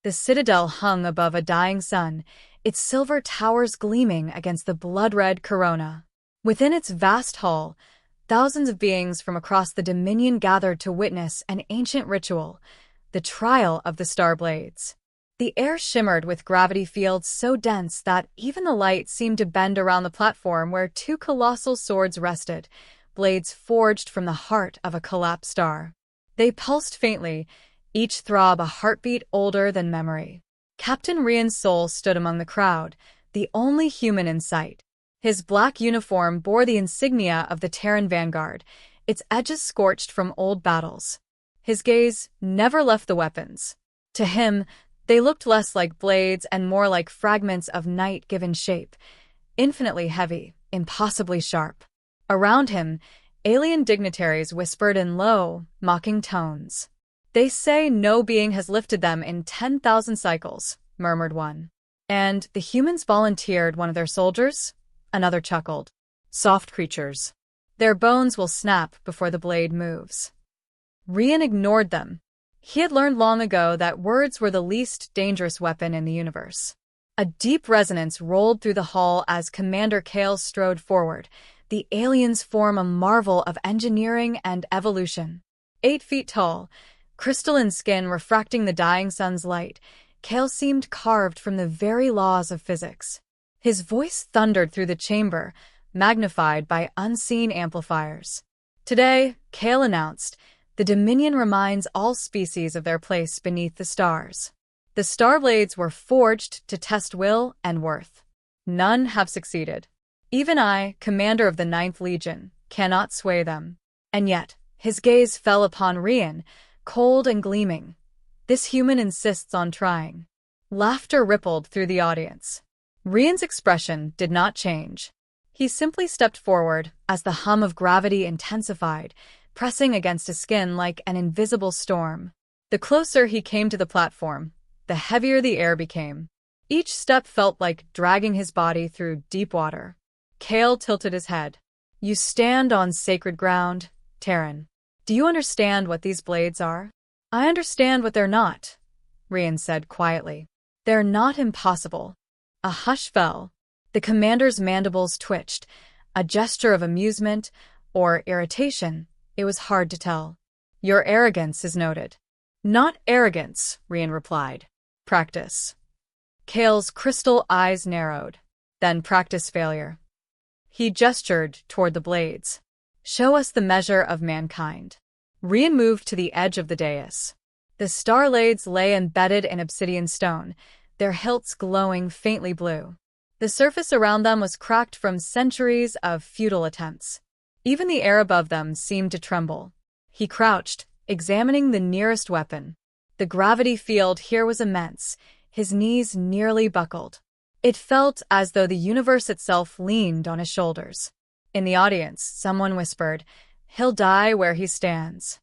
The citadel hung above a dying sun, its silver towers gleaming against the blood-red corona. Within its vast hall, thousands of beings from across the Dominion gathered to witness an ancient ritual, the trial of the Starblades. The air shimmered with gravity fields so dense that even the light seemed to bend around the platform where two colossal swords rested, blades forged from the heart of a collapsed star. They pulsed faintly, each throb a heartbeat older than memory. Captain Rian Sol stood among the crowd, the only human in sight. His black uniform bore the insignia of the Terran Vanguard, its edges scorched from old battles. His gaze never left the weapons. To him, they looked less like blades and more like fragments of night given shape, infinitely heavy, impossibly sharp. Around him, alien dignitaries whispered in low, mocking tones. "They say no being has lifted them in 10,000 cycles," murmured one. "And the humans volunteered one of their soldiers?" Another chuckled. "Soft creatures. Their bones will snap before the blade moves." Rian ignored them. He had learned long ago that words were the least dangerous weapon in the universe. A deep resonance rolled through the hall as Commander Kale strode forward. The aliens form a marvel of engineering and evolution. 8 feet tall, crystalline skin refracting the dying sun's light, Kale seemed carved from the very laws of physics. His voice thundered through the chamber, magnified by unseen amplifiers. "Today," Kale announced, "the Dominion reminds all species of their place beneath the stars. The Starblades were forged to test will and worth. None have succeeded. Even I, commander of the 9th Legion, cannot sway them." And yet, his gaze fell upon Rian, cold and gleaming. "This human insists on trying." Laughter rippled through the audience. Rian's expression did not change. He simply stepped forward as the hum of gravity intensified, pressing against his skin like an invisible storm. The closer he came to the platform, the heavier the air became. Each step felt like dragging his body through deep water. Kale tilted his head. "You stand on sacred ground, Terran. Do you understand what these blades are?" "I understand what they're not," Rian said quietly. "They're not impossible." A hush fell. The commander's mandibles twitched, a gesture of amusement or irritation. It was hard to tell. "Your arrogance is noted." "Not arrogance," Rian replied. "Practice." Kale's crystal eyes narrowed. "Then practice failure." He gestured toward the blades. "Show us the measure of mankind." Rian moved to the edge of the dais. The Starblades lay embedded in obsidian stone, their hilts glowing faintly blue. The surface around them was cracked from centuries of futile attempts. Even the air above them seemed to tremble. He crouched, examining the nearest weapon. The gravity field here was immense, his knees nearly buckled. It felt as though the universe itself leaned on his shoulders. In the audience, someone whispered, "He'll die where he stands."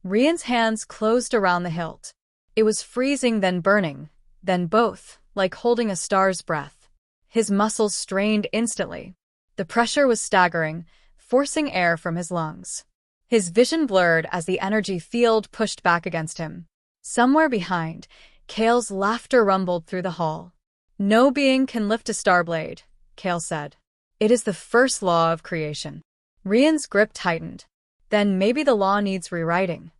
Rian's hands closed around the hilt. It was freezing then burning, then both, like holding a star's breath. His muscles strained instantly. The pressure was staggering, forcing air from his lungs. His vision blurred as the energy field pushed back against him. Somewhere behind, Kale's laughter rumbled through the hall. "No being can lift a Starblade," Kale said. "It is the first law of creation." Rian's grip tightened. Then maybe the law needs rewriting.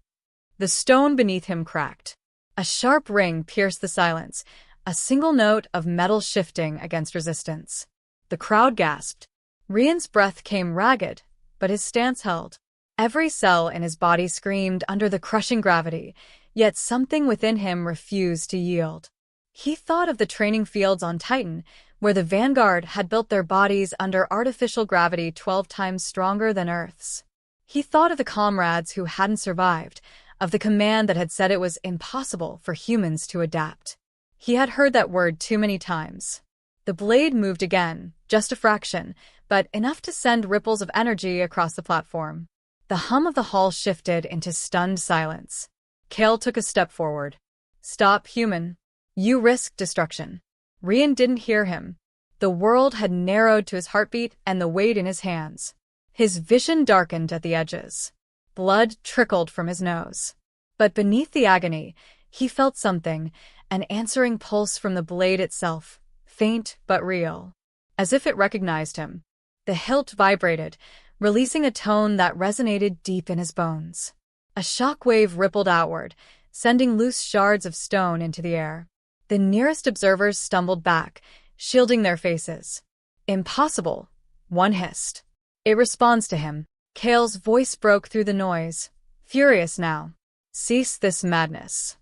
The stone beneath him cracked. A sharp ring pierced the silence, a single note of metal shifting against resistance. The crowd gasped. Rian's breath came ragged, but his stance held. Every cell in his body screamed under the crushing gravity, yet something within him refused to yield. He thought of the training fields on Titan, where the Vanguard had built their bodies under artificial gravity 12 times stronger than Earth's. He thought of the comrades who hadn't survived, of the command that had said it was impossible for humans to adapt. He had heard that word too many times. The blade moved again, just a fraction, but enough to send ripples of energy across the platform. The hum of the hall shifted into stunned silence. Kale took a step forward. "Stop, human. You risk destruction." Rian didn't hear him. The world had narrowed to his heartbeat and the weight in his hands. His vision darkened at the edges. Blood trickled from his nose. But beneath the agony, he felt something, an answering pulse from the blade itself, faint but real. As if it recognized him, the hilt vibrated, releasing a tone that resonated deep in his bones. A shockwave rippled outward, sending loose shards of stone into the air. The nearest observers stumbled back, shielding their faces. "Impossible," one hissed. "It responds to him." Kale's voice broke through the noise, furious now. "Cease this madness."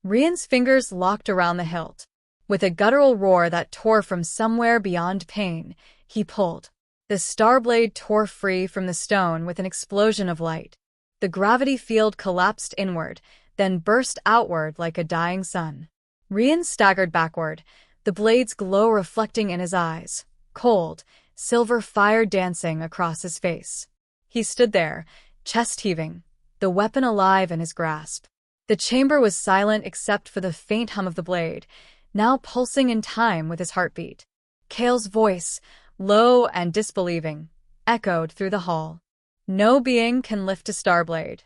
Rian's fingers locked around the hilt. With a guttural roar that tore from somewhere beyond pain, he pulled. The Starblade tore free from the stone with an explosion of light. The gravity field collapsed inward, then burst outward like a dying sun. Rian staggered backward, the blade's glow reflecting in his eyes, cold, silver fire dancing across his face. He stood there, chest heaving, the weapon alive in his grasp. The chamber was silent except for the faint hum of the blade, now pulsing in time with his heartbeat. Kale's voice, low and disbelieving, echoed through the hall. "No being can lift a Starblade."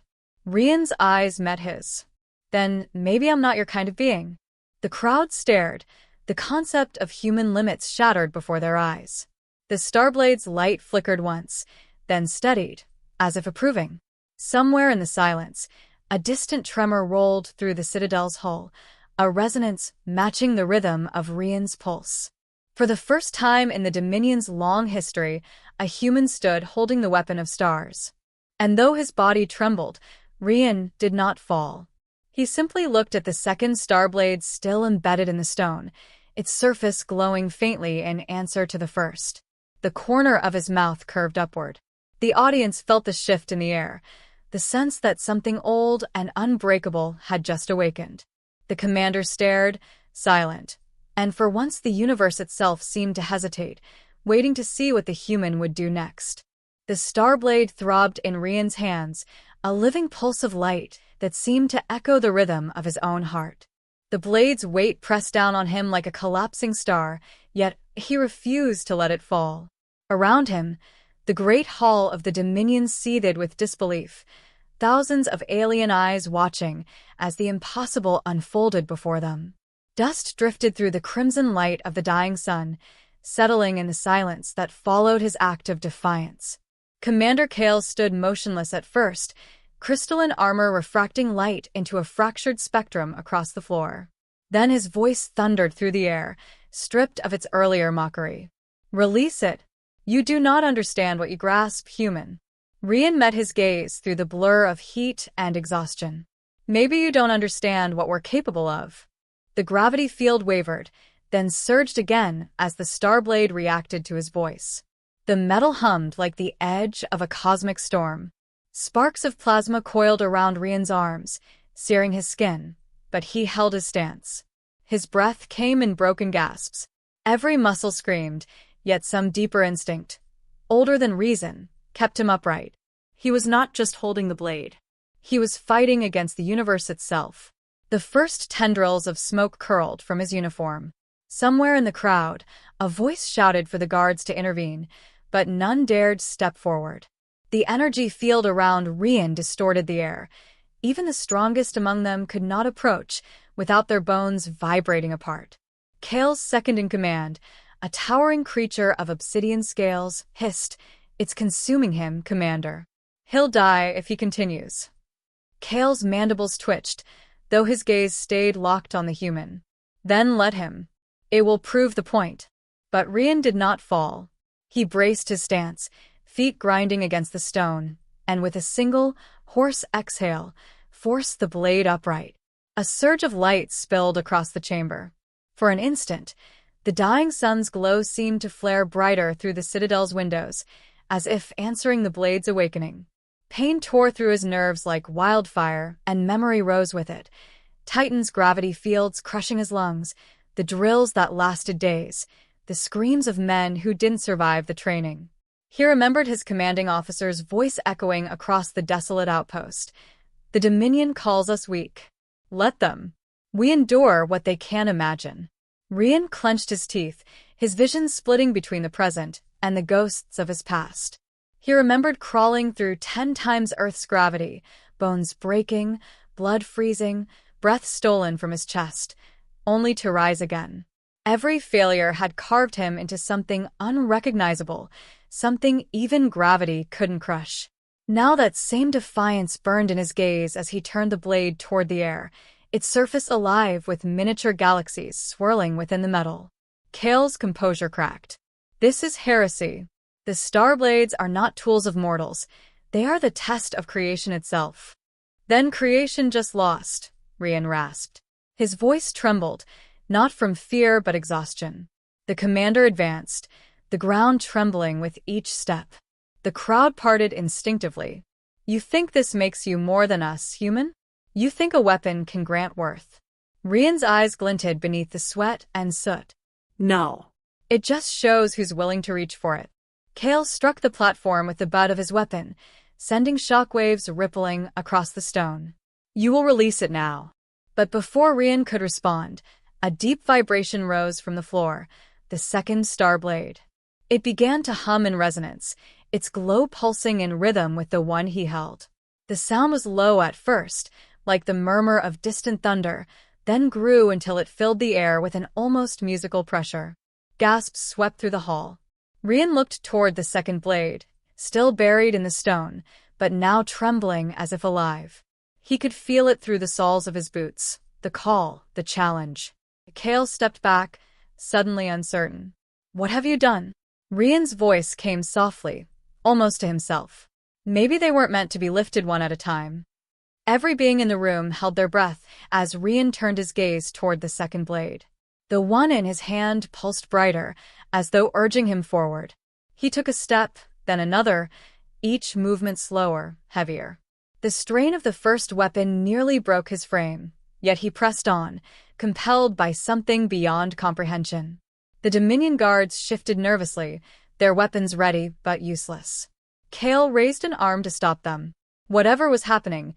Rian's eyes met his. "Then maybe I'm not your kind of being." The crowd stared, the concept of human limits shattered before their eyes. The Starblade's light flickered once, then steadied, as if approving. Somewhere in the silence, a distant tremor rolled through the Citadel's hull, a resonance matching the rhythm of Rian's pulse. For the first time in the Dominion's long history, a human stood holding the weapon of stars. And though his body trembled, Rian did not fall. He simply looked at the second Starblade still embedded in the stone, its surface glowing faintly in answer to the first. The corner of his mouth curved upward. The audience felt the shift in the air, the sense that something old and unbreakable had just awakened. The commander stared, silent, and for once the universe itself seemed to hesitate, waiting to see what the human would do next. The Starblade throbbed in Rian's hands, a living pulse of light that seemed to echo the rhythm of his own heart. The blade's weight pressed down on him like a collapsing star, yet he refused to let it fall. Around him, the great hall of the Dominion seethed with disbelief, thousands of alien eyes watching as the impossible unfolded before them. Dust drifted through the crimson light of the dying sun, settling in the silence that followed his act of defiance. Commander Kale stood motionless at first, crystalline armor refracting light into a fractured spectrum across the floor. Then his voice thundered through the air, stripped of its earlier mockery. "Release it. You do not understand what you grasp, human." Rian met his gaze through the blur of heat and exhaustion. "Maybe you don't understand what we're capable of." The gravity field wavered, then surged again as the Starblade reacted to his voice. The metal hummed like the edge of a cosmic storm. Sparks of plasma coiled around Rian's arms, searing his skin, but he held his stance. His breath came in broken gasps. Every muscle screamed, yet some deeper instinct, older than reason, kept him upright. He was not just holding the blade. He was fighting against the universe itself. The first tendrils of smoke curled from his uniform. Somewhere in the crowd, a voice shouted for the guards to intervene, but none dared step forward. The energy field around Rian distorted the air. Even the strongest among them could not approach without their bones vibrating apart. Kale's second-in-command, a towering creature of obsidian scales, hissed, "It's consuming him, Commander. He'll die if he continues." Kale's mandibles twitched, though his gaze stayed locked on the human. "Then let him. It will prove the point." But Rian did not fall. He braced his stance, feet grinding against the stone, and with a single, hoarse exhale, forced the blade upright. A surge of light spilled across the chamber. For an instant, the dying sun's glow seemed to flare brighter through the Citadel's windows, as if answering the blade's awakening. Pain tore through his nerves like wildfire, and memory rose with it. Titan's gravity fields crushing his lungs, the drills that lasted days, the screams of men who didn't survive the training. He remembered his commanding officer's voice echoing across the desolate outpost. "The Dominion calls us weak. Let them. We endure what they can't imagine." Rian clenched his teeth, his vision splitting between the present and the ghosts of his past. He remembered crawling through 10 times Earth's gravity, bones breaking, blood freezing, breath stolen from his chest, only to rise again. Every failure had carved him into something unrecognizable, something even gravity couldn't crush. Now that same defiance burned in his gaze as he turned the blade toward the air, its surface alive with miniature galaxies swirling within the metal. Kale's composure cracked. This is heresy. The Starblades are not tools of mortals. They are the test of creation itself. Then creation just lost, Rian rasped. His voice trembled, not from fear but exhaustion. The commander advanced, the ground trembling with each step. The crowd parted instinctively. You think this makes you more than us, human? You think a weapon can grant worth? Rian's eyes glinted beneath the sweat and soot. No. It just shows who's willing to reach for it. Kale struck the platform with the butt of his weapon, sending shockwaves rippling across the stone. You will release it now. But before Rian could respond, a deep vibration rose from the floor, the second Starblade. It began to hum in resonance, its glow pulsing in rhythm with the one he held. The sound was low at first, like the murmur of distant thunder, then grew until it filled the air with an almost musical pressure. Gasps swept through the hall. Rian looked toward the second blade, still buried in the stone, but now trembling as if alive. He could feel it through the soles of his boots, the call, the challenge. Kale stepped back, suddenly uncertain. What have you done? Rian's voice came softly, almost to himself. Maybe they weren't meant to be lifted one at a time. Every being in the room held their breath as Rian turned his gaze toward the second blade. The one in his hand pulsed brighter, as though urging him forward. He took a step, then another, each movement slower, heavier. The strain of the first weapon nearly broke his frame, yet he pressed on, compelled by something beyond comprehension. The Dominion guards shifted nervously, their weapons ready but useless. Kale raised an arm to stop them. Whatever was happening,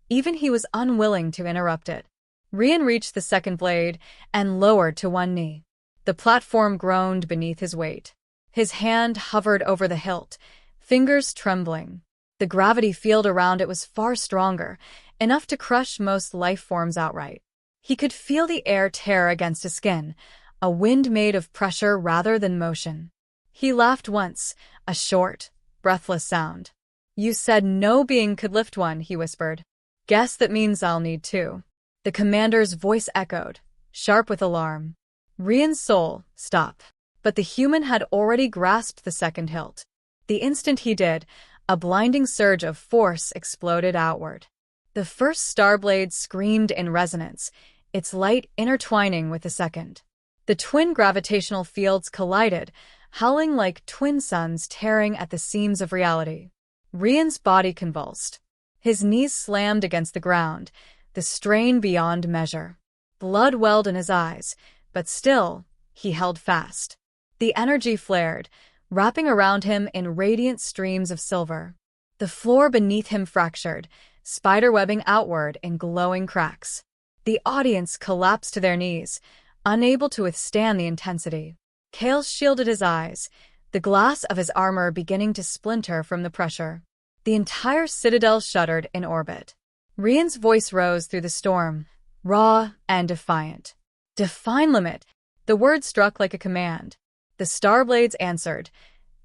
even he was unwilling to interrupt it. Rian reached the second blade and lowered to one knee. The platform groaned beneath his weight. His hand hovered over the hilt, fingers trembling. The gravity field around it was far stronger, enough to crush most life forms outright. He could feel the air tear against his skin, a wind made of pressure rather than motion. He laughed once, a short, breathless sound. You said no being could lift one, he whispered. Guess that means I'll need two. The commander's voice echoed, sharp with alarm. Rian Sol, stop. But the human had already grasped the second hilt. The instant he did, a blinding surge of force exploded outward. The first Starblade screamed in resonance, its light intertwining with the second. The twin gravitational fields collided, howling like twin suns tearing at the seams of reality. Rian's body convulsed. His knees slammed against the ground, the strain beyond measure. Blood welled in his eyes, but still, he held fast. The energy flared, wrapping around him in radiant streams of silver. The floor beneath him fractured, spiderwebbing outward in glowing cracks. The audience collapsed to their knees, unable to withstand the intensity. Kale shielded his eyes, the glass of his armor beginning to splinter from the pressure. The entire citadel shuddered in orbit. Rian's voice rose through the storm, raw and defiant. Define limit! The word struck like a command. The Starblades answered,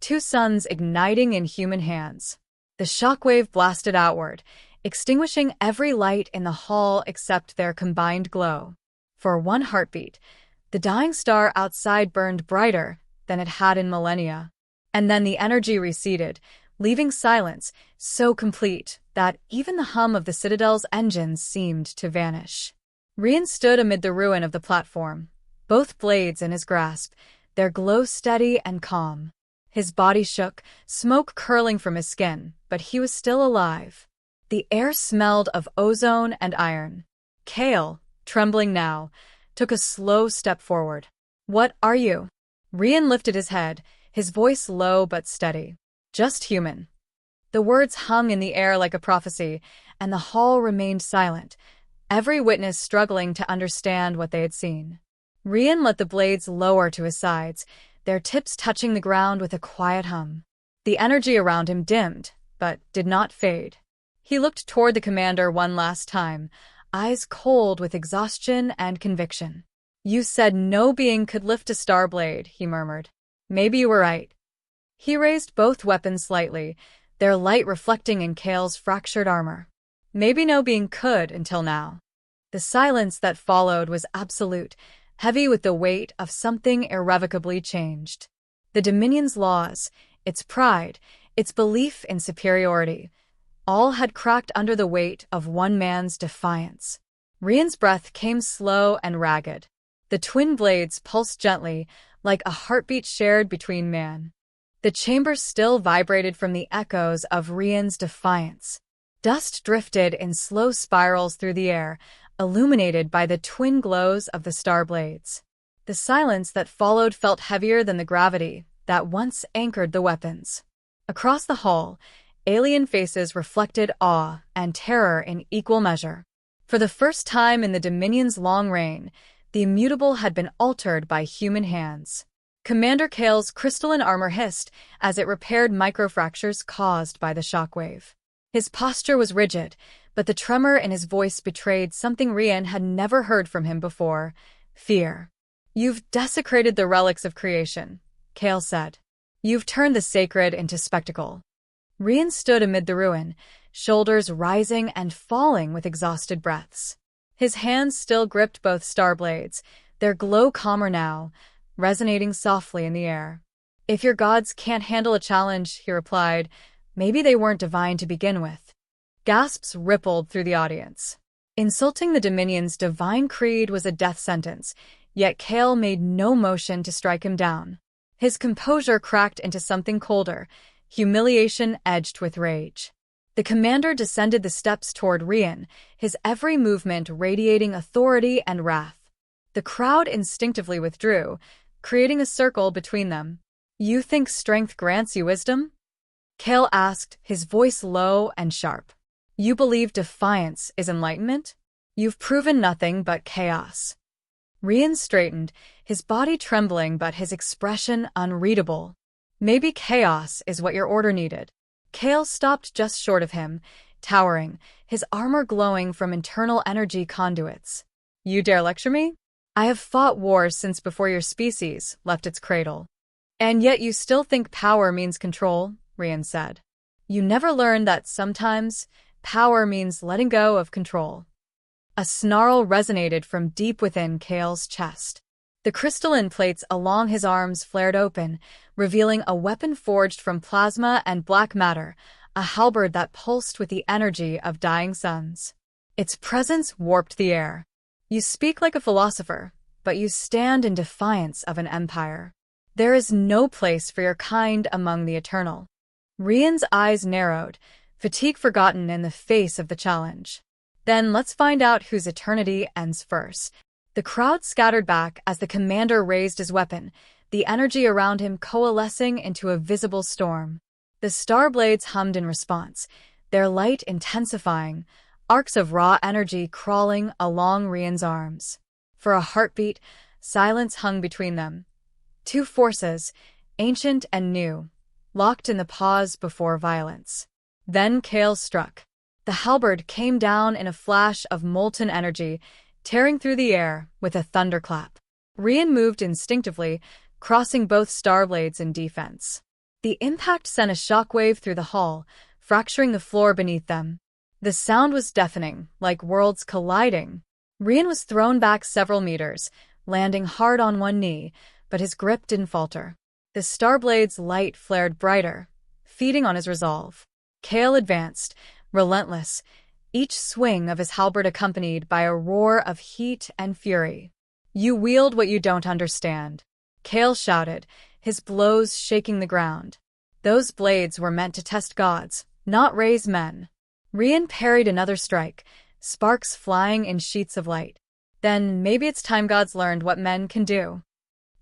two suns igniting in human hands. The shockwave blasted outward, extinguishing every light in the hall except their combined glow. For one heartbeat, the dying star outside burned brighter than it had in millennia. And then the energy receded, leaving silence so complete that even the hum of the Citadel's engines seemed to vanish. Rian stood amid the ruin of the platform, both blades in his grasp, their glow steady and calm. His body shook, smoke curling from his skin, but he was still alive. The air smelled of ozone and iron. Kale, trembling now, took a slow step forward. What are you? Rian lifted his head, his voice low but steady. Just human. The words hung in the air like a prophecy, and the hall remained silent, every witness struggling to understand what they had seen. Rian let the blades lower to his sides, their tips touching the ground with a quiet hum. The energy around him dimmed, but did not fade. He looked toward the commander one last time, eyes cold with exhaustion and conviction. You said no being could lift a Starblade, he murmured. Maybe you were right. He raised both weapons slightly, their light reflecting in Kale's fractured armor. Maybe no being could until now. The silence that followed was absolute, heavy with the weight of something irrevocably changed. The Dominion's laws, its pride, its belief in superiority, all had cracked under the weight of one man's defiance. Rian's breath came slow and ragged. The twin blades pulsed gently, like a heartbeat shared between man. The chamber still vibrated from the echoes of Rian's defiance. Dust drifted in slow spirals through the air, illuminated by the twin glows of the Starblades. The silence that followed felt heavier than the gravity that once anchored the weapons. Across the hall, alien faces reflected awe and terror in equal measure. For the first time in the Dominion's long reign, the immutable had been altered by human hands. Commander Kale's crystalline armor hissed as it repaired microfractures caused by the shockwave. His posture was rigid, but the tremor in his voice betrayed something Rian had never heard from him before: fear. You've desecrated the relics of creation, Kale said. You've turned the sacred into spectacle. Rian stood amid the ruin, shoulders rising and falling with exhausted breaths. His hands still gripped both Starblades, their glow calmer now, resonating softly in the air. If your gods can't handle a challenge, he replied, maybe they weren't divine to begin with. Gasps rippled through the audience. Insulting the Dominion's divine creed was a death sentence, yet Kale made no motion to strike him down. His composure cracked into something colder, humiliation edged with rage. The commander descended the steps toward Rian, his every movement radiating authority and wrath. The crowd instinctively withdrew, creating a circle between them. You think strength grants you wisdom? Kale asked, his voice low and sharp. You believe defiance is enlightenment? You've proven nothing but chaos. Rian straightened, his body trembling but his expression unreadable. Maybe chaos is what your order needed. Kale stopped just short of him, towering, his armor glowing from internal energy conduits. You dare lecture me? I have fought wars since before your species left its cradle. And yet you still think power means control, Rian said. You never learned that sometimes power means letting go of control. A snarl resonated from deep within Kale's chest. The crystalline plates along his arms flared open, revealing a weapon forged from plasma and black matter, a halberd that pulsed with the energy of dying suns. Its presence warped the air. You speak like a philosopher, but you stand in defiance of an empire. There is no place for your kind among the eternal. Rian's eyes narrowed, fatigue forgotten in the face of the challenge. Then let's find out whose eternity ends first. The crowd scattered back as the commander raised his weapon, the energy around him coalescing into a visible storm. The Starblades hummed in response, their light intensifying, arcs of raw energy crawling along Rian's arms. For a heartbeat, silence hung between them. Two forces, ancient and new, locked in the pause before violence. Then Kale struck. The halberd came down in a flash of molten energy, tearing through the air with a thunderclap. Rian moved instinctively, crossing both Starblades in defense. The impact sent a shockwave through the hall, fracturing the floor beneath them. The sound was deafening, like worlds colliding. Rian was thrown back several meters, landing hard on one knee, but his grip didn't falter. The Starblade's light flared brighter, feeding on his resolve. Kale advanced, relentless, each swing of his halberd accompanied by a roar of heat and fury. You wield what you don't understand, Kale shouted, his blows shaking the ground. Those blades were meant to test gods, not raise men. Rian parried another strike, sparks flying in sheets of light. Then maybe it's time gods learned what men can do.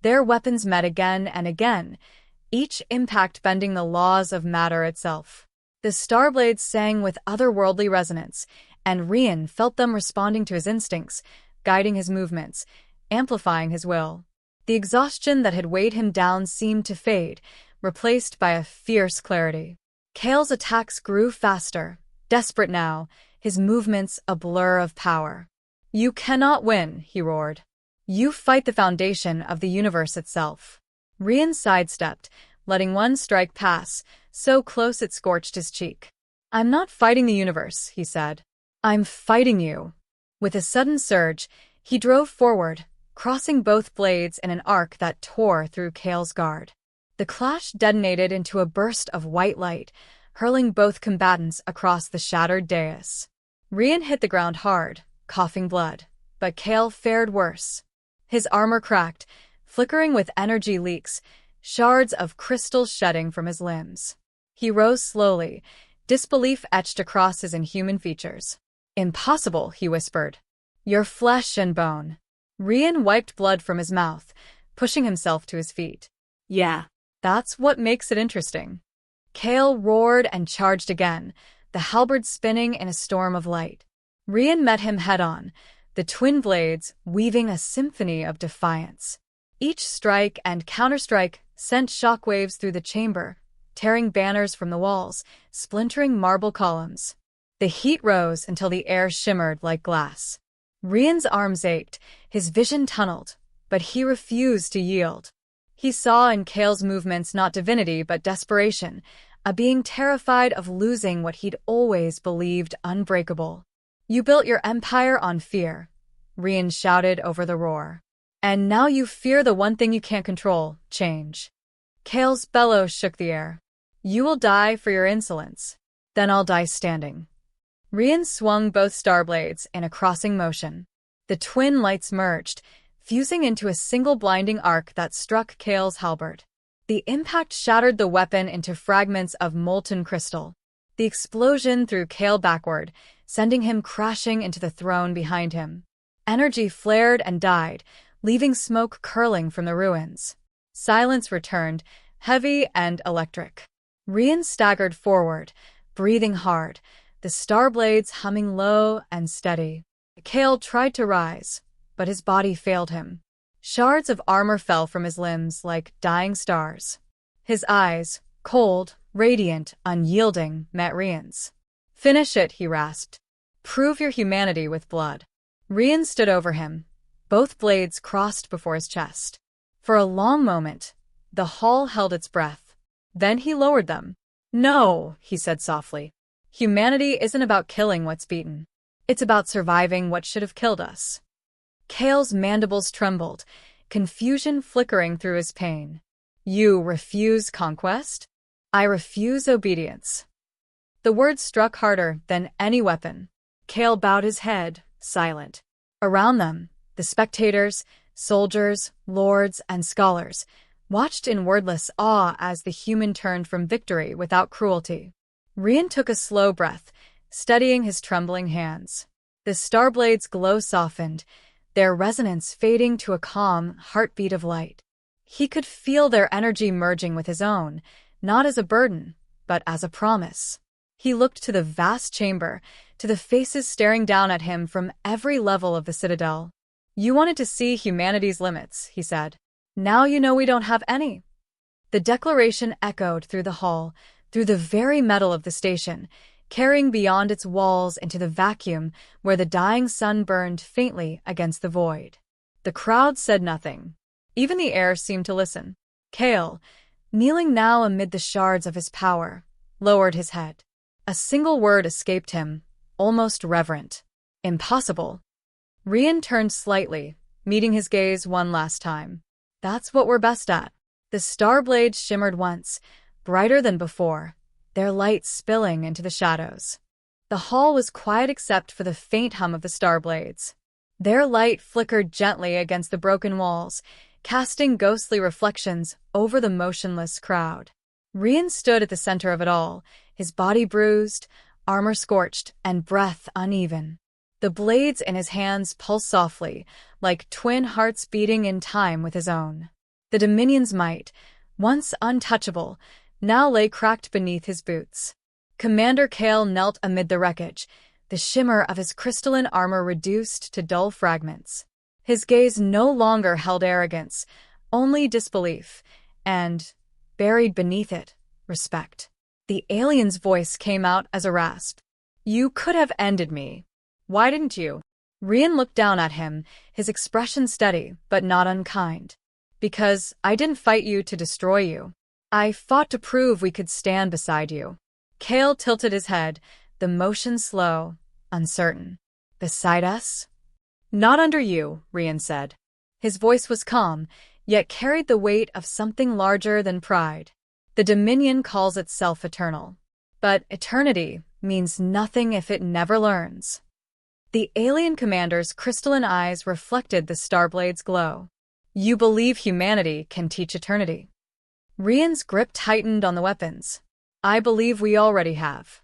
Their weapons met again and again, each impact bending the laws of matter itself. The Starblades sang with otherworldly resonance, and Rian felt them responding to his instincts, guiding his movements, amplifying his will. The exhaustion that had weighed him down seemed to fade, replaced by a fierce clarity. Kale's attacks grew faster, desperate now, his movements a blur of power. You cannot win, he roared. You fight the foundation of the universe itself. Rian sidestepped, letting one strike pass, so close it scorched his cheek. I'm not fighting the universe, he said. I'm fighting you. With a sudden surge, he drove forward, crossing both blades in an arc that tore through Kale's guard. The clash detonated into a burst of white light, hurling both combatants across the shattered dais. Rian hit the ground hard, coughing blood, but Kale fared worse. His armor cracked, flickering with energy leaks, shards of crystal shedding from his limbs. He rose slowly, disbelief etched across his inhuman features. Impossible, he whispered. You're flesh and bone. Rian wiped blood from his mouth, pushing himself to his feet. Yeah, that's what makes it interesting. Kale roared and charged again, the halberd spinning in a storm of light. Rian met him head-on, the twin blades weaving a symphony of defiance. Each strike and counterstrike sent shockwaves through the chamber, tearing banners from the walls, splintering marble columns. The heat rose until the air shimmered like glass. Rian's arms ached, his vision tunneled, but he refused to yield. He saw in Kale's movements not divinity but desperation, a being terrified of losing what he'd always believed unbreakable. You built your empire on fear, Rian shouted over the roar. And now you fear the one thing you can't control, change. Kale's bellows shook the air. You will die for your insolence. Then I'll die standing. Rian swung both Starblades in a crossing motion. The twin lights merged, fusing into a single blinding arc that struck Kale's halberd. The impact shattered the weapon into fragments of molten crystal. The explosion threw Kale backward, sending him crashing into the throne behind him. Energy flared and died, leaving smoke curling from the ruins. Silence returned, heavy and electric. Rian staggered forward, breathing hard, the Starblades humming low and steady. Kale tried to rise, but his body failed him. Shards of armor fell from his limbs like dying stars. His eyes, cold, radiant, unyielding, met Rian's. Finish it, he rasped. Prove your humanity with blood. Rian stood over him, both blades crossed before his chest. For a long moment, the hall held its breath. Then he lowered them. No, he said softly. Humanity isn't about killing what's beaten. It's about surviving what should have killed us. Kale's mandibles trembled, confusion flickering through his pain. You refuse conquest? I refuse obedience. The words struck harder than any weapon. Kale bowed his head, silent. Around them, the spectators, soldiers, lords, and scholars, watched in wordless awe as the human turned from victory without cruelty. Rian took a slow breath, steadying his trembling hands. The Starblade's glow softened, their resonance fading to a calm heartbeat of light. He could feel their energy merging with his own, not as a burden, but as a promise. He looked to the vast chamber, to the faces staring down at him from every level of the Citadel. You wanted to see humanity's limits, he said. Now you know we don't have any. The declaration echoed through the hall, through the very metal of the station, carrying beyond its walls into the vacuum where the dying sun burned faintly against the void. The crowd said nothing. Even the air seemed to listen. Kale, kneeling now amid the shards of his power, lowered his head. A single word escaped him, almost reverent. Impossible. Rian turned slightly, meeting his gaze one last time. That's what we're best at. The Starblades shimmered once, brighter than before, their light spilling into the shadows. The hall was quiet except for the faint hum of the Starblades. Their light flickered gently against the broken walls, casting ghostly reflections over the motionless crowd. Rian stood at the center of it all, his body bruised, armor scorched, and breath uneven. The blades in his hands pulsed softly, like twin hearts beating in time with his own. The Dominion's might, once untouchable, now lay cracked beneath his boots. Commander Kale knelt amid the wreckage, the shimmer of his crystalline armor reduced to dull fragments. His gaze no longer held arrogance, only disbelief, and, buried beneath it, respect. The alien's voice came out as a rasp. You could have ended me. Why didn't you? Rian looked down at him, his expression steady but not unkind. Because I didn't fight you to destroy you. I fought to prove we could stand beside you. Kale tilted his head, the motion slow, uncertain. Beside us? Not under you, Rian said. His voice was calm, yet carried the weight of something larger than pride. The Dominion calls itself eternal. But eternity means nothing if it never learns. The alien commander's crystalline eyes reflected the Starblade's glow. You believe humanity can teach eternity. Rian's grip tightened on the weapons. I believe we already have.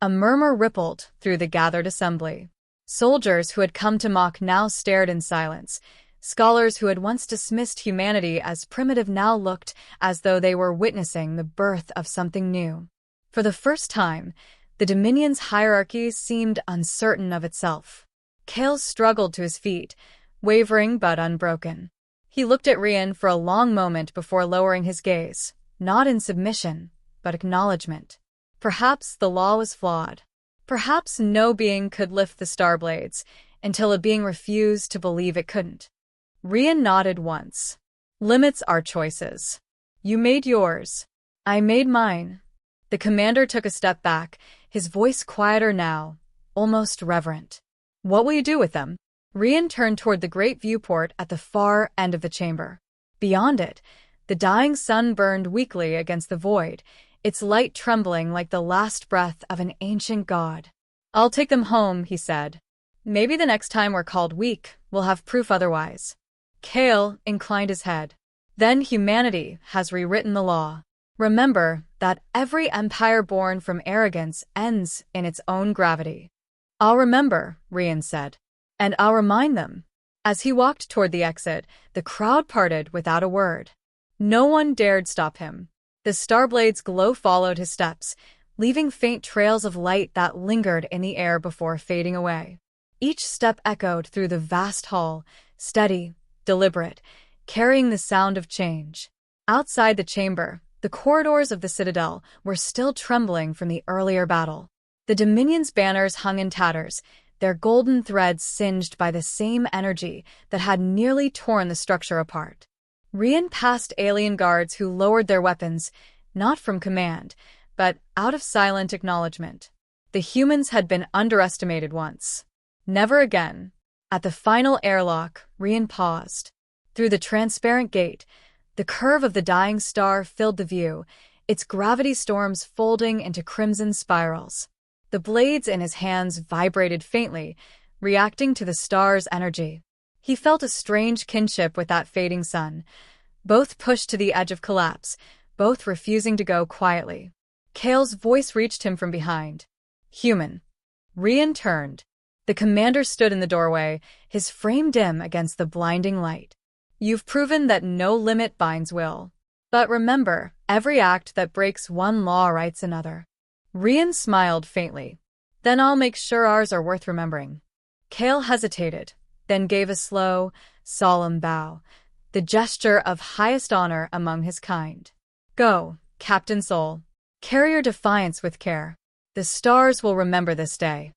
A murmur rippled through the gathered assembly. Soldiers who had come to mock now stared in silence. Scholars who had once dismissed humanity as primitive now looked as though they were witnessing the birth of something new. For the first time, the Dominion's hierarchy seemed uncertain of itself. Kale struggled to his feet, wavering but unbroken. He looked at Rian for a long moment before lowering his gaze, not in submission, but acknowledgement. Perhaps the law was flawed. Perhaps no being could lift the Starblades, until a being refused to believe it couldn't. Rian nodded once. Limits are choices. You made yours. I made mine. The commander took a step back, his voice quieter now, almost reverent. What will you do with them? Rian turned toward the great viewport at the far end of the chamber. Beyond it, the dying sun burned weakly against the void, its light trembling like the last breath of an ancient god. I'll take them home, he said. Maybe the next time we're called weak, we'll have proof otherwise. Kale inclined his head. Then humanity has rewritten the law. Remember that every empire born from arrogance ends in its own gravity. I'll remember, Rian said. And I'll remind them. As he walked toward the exit, the crowd parted without a word. No one dared stop him. The Starblade's glow followed his steps, leaving faint trails of light that lingered in the air before fading away. Each step echoed through the vast hall, steady, deliberate, carrying the sound of change. Outside the chamber, the corridors of the Citadel were still trembling from the earlier battle. The Dominion's banners hung in tatters, their golden threads singed by the same energy that had nearly torn the structure apart. Rian passed alien guards who lowered their weapons, not from command, but out of silent acknowledgement. The humans had been underestimated once. Never again. At the final airlock, Rian paused. Through the transparent gate, the curve of the dying star filled the view, its gravity storms folding into crimson spirals. The blades in his hands vibrated faintly, reacting to the star's energy. He felt a strange kinship with that fading sun, both pushed to the edge of collapse, both refusing to go quietly. Kale's voice reached him from behind. Human. Rian turned. The commander stood in the doorway, his frame dim against the blinding light. You've proven that no limit binds will. But remember, every act that breaks one law writes another. Rian smiled faintly. Then I'll make sure ours are worth remembering. Kale hesitated, then gave a slow, solemn bow, the gesture of highest honor among his kind. Go, Captain Sol. Carry your defiance with care. The stars will remember this day.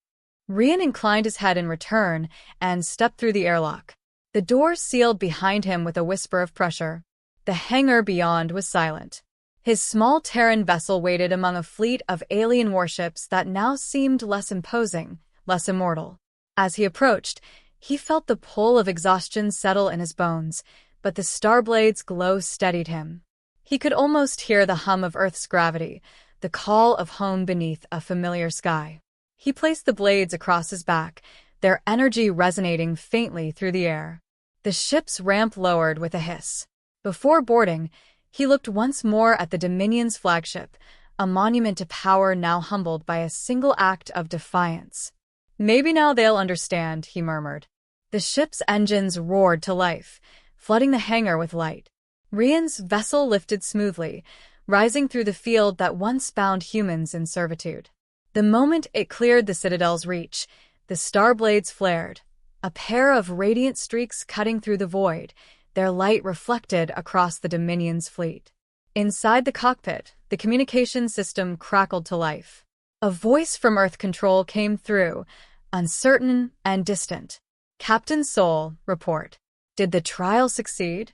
Rian inclined his head in return and stepped through the airlock. The door sealed behind him with a whisper of pressure. The hangar beyond was silent. His small Terran vessel waited among a fleet of alien warships that now seemed less imposing, less immortal. As he approached, he felt the pull of exhaustion settle in his bones, but the Starblade's glow steadied him. He could almost hear the hum of Earth's gravity, the call of home beneath a familiar sky. He placed the blades across his back, their energy resonating faintly through the air. The ship's ramp lowered with a hiss. Before boarding, he looked once more at the Dominion's flagship, a monument to power now humbled by a single act of defiance. Maybe now they'll understand, he murmured. The ship's engines roared to life, flooding the hangar with light. Rian's vessel lifted smoothly, rising through the field that once bound humans in servitude. The moment it cleared the Citadel's reach, the Starblades flared, a pair of radiant streaks cutting through the void, their light reflected across the Dominion's fleet. Inside the cockpit, the communication system crackled to life. A voice from Earth Control came through, uncertain and distant. Captain Sol, report. Did the trial succeed?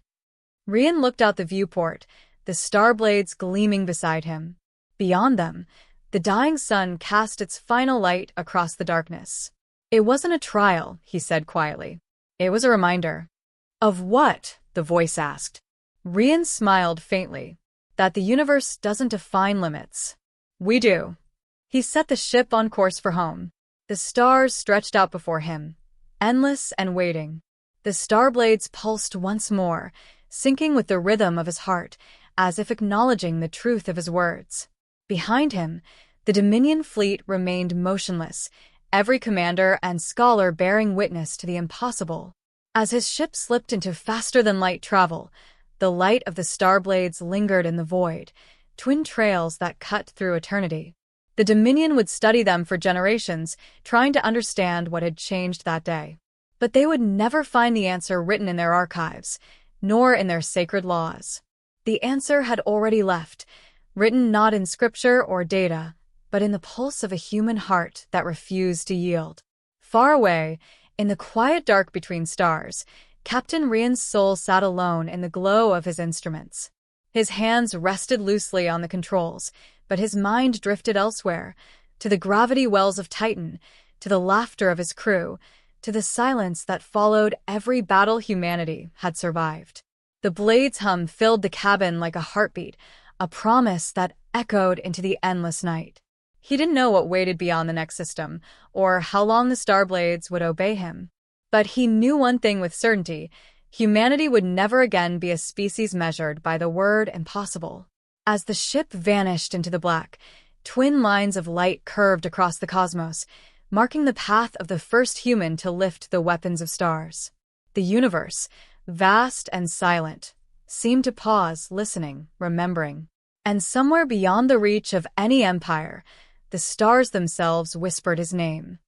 Rian looked out the viewport, the Starblades gleaming beside him. Beyond them, the dying sun cast its final light across the darkness. It wasn't a trial, he said quietly. It was a reminder. Of what? The voice asked. Rian smiled faintly. That the universe doesn't define limits. We do. He set the ship on course for home. The stars stretched out before him, endless and waiting. The Starblades pulsed once more, syncing with the rhythm of his heart, as if acknowledging the truth of his words. Behind him, the Dominion fleet remained motionless, every commander and scholar bearing witness to the impossible. As his ship slipped into faster-than-light travel, the light of the Starblades lingered in the void, twin trails that cut through eternity. The Dominion would study them for generations, trying to understand what had changed that day. But they would never find the answer written in their archives, nor in their sacred laws. The answer had already left, written not in scripture or data, but in the pulse of a human heart that refused to yield. Far away, in the quiet dark between stars, Captain Rian Sol sat alone in the glow of his instruments. His hands rested loosely on the controls, but his mind drifted elsewhere, to the gravity wells of Titan, to the laughter of his crew, to the silence that followed every battle humanity had survived. The blade's hum filled the cabin like a heartbeat, a promise that echoed into the endless night. He didn't know what waited beyond the next system, or how long the Starblades would obey him. But he knew one thing with certainty: humanity would never again be a species measured by the word impossible. As the ship vanished into the black, twin lines of light curved across the cosmos, marking the path of the first human to lift the weapons of stars. The universe, vast and silent, seemed to pause, listening, remembering. And somewhere beyond the reach of any empire, the stars themselves whispered his name.